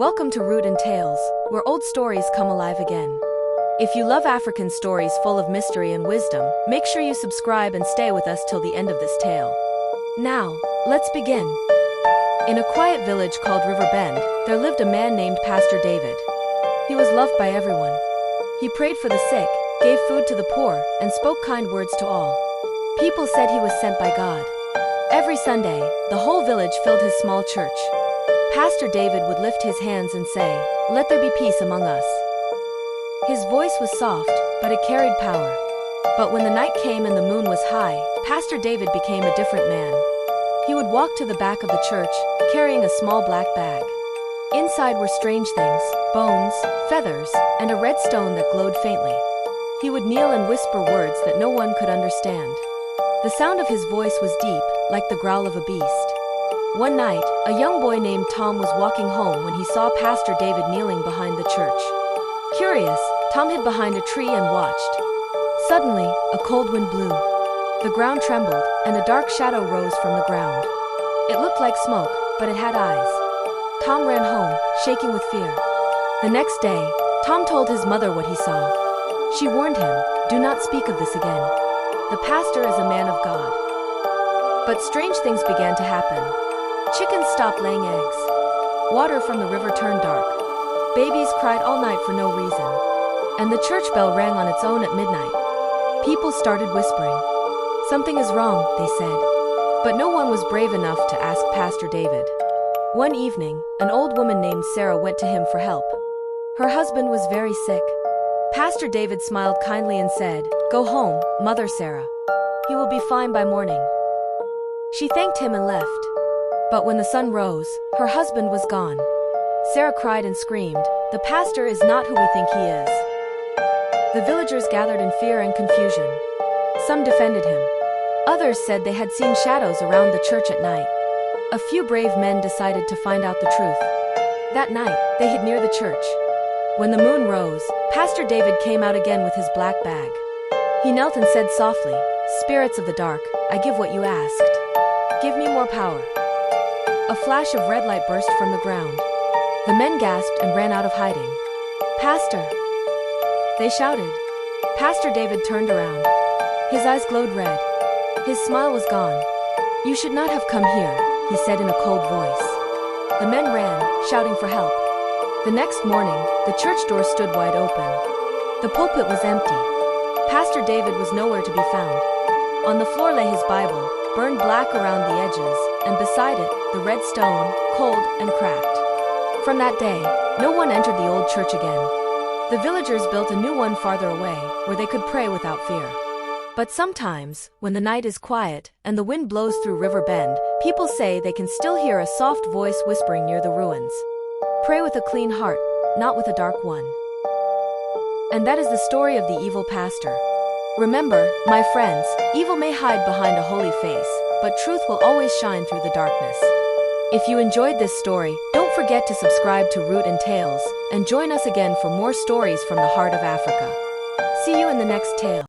Welcome to Root and Tales, where old stories come alive again. If you love African stories full of mystery and wisdom, make sure you subscribe and stay with us till the end of this tale. Now, let's begin. In a quiet village called River Bend, there lived a man named Pastor David. He was loved by everyone. He prayed for the sick, gave food to the poor, and spoke kind words to all. People said he was sent by God. Every Sunday, the whole village filled his small church. Pastor David would lift his hands and say, "Let there be peace among us." His voice was soft, but it carried power. But when the night came and the moon was high, Pastor David became a different man. He would walk to the back of the church, carrying a small black bag. Inside were strange things, bones, feathers, and a red stone that glowed faintly. He would kneel and whisper words that no one could understand. The sound of his voice was deep, like the growl of a beast. One night, a young boy named Tom was walking home when he saw Pastor David kneeling behind the church. Curious, Tom hid behind a tree and watched. Suddenly, a cold wind blew. The ground trembled, and a dark shadow rose from the ground. It looked like smoke, but it had eyes. Tom ran home, shaking with fear. The next day, Tom told his mother what he saw. She warned him, "Do not speak of this again. The pastor is a man of God." But strange things began to happen. Chickens stopped laying eggs. Water from the river turned dark. Babies cried all night for no reason. And the church bell rang on its own at midnight. People started whispering. "Something is wrong," they said. But no one was brave enough to ask Pastor David. One evening, an old woman named Sarah went to him for help. Her husband was very sick. Pastor David smiled kindly and said, "Go home, Mother Sarah. He will be fine by morning." She thanked him and left. But when the sun rose, her husband was gone. Sarah cried and screamed, "The pastor is not who we think he is." The villagers gathered in fear and confusion. Some defended him. Others said they had seen shadows around the church at night. A few brave men decided to find out the truth. That night, they hid near the church. When the moon rose, Pastor David came out again with his black bag. He knelt and said softly, "Spirits of the dark, I give what you asked. Give me more power." A flash of red light burst from the ground. The men gasped and ran out of hiding. "Pastor!" they shouted. Pastor David turned around. His eyes glowed red. His smile was gone. "You should not have come here," he said in a cold voice. The men ran, shouting for help. The next morning, the church door stood wide open. The pulpit was empty. Pastor David was nowhere to be found. On the floor lay his Bible, burned black around the edges, and beside it, the red stone, cold and cracked. From that day, no one entered the old church again. The villagers built a new one farther away, where they could pray without fear. But sometimes, when the night is quiet and the wind blows through River Bend, people say they can still hear a soft voice whispering near the ruins. Pray with a clean heart, not with a dark one. And that is the story of the evil pastor. Remember, my friends, evil may hide behind a holy face, but truth will always shine through the darkness. If you enjoyed this story, don't forget to subscribe to Root and Tales, and join us again for more stories from the heart of Africa. See you in the next tale.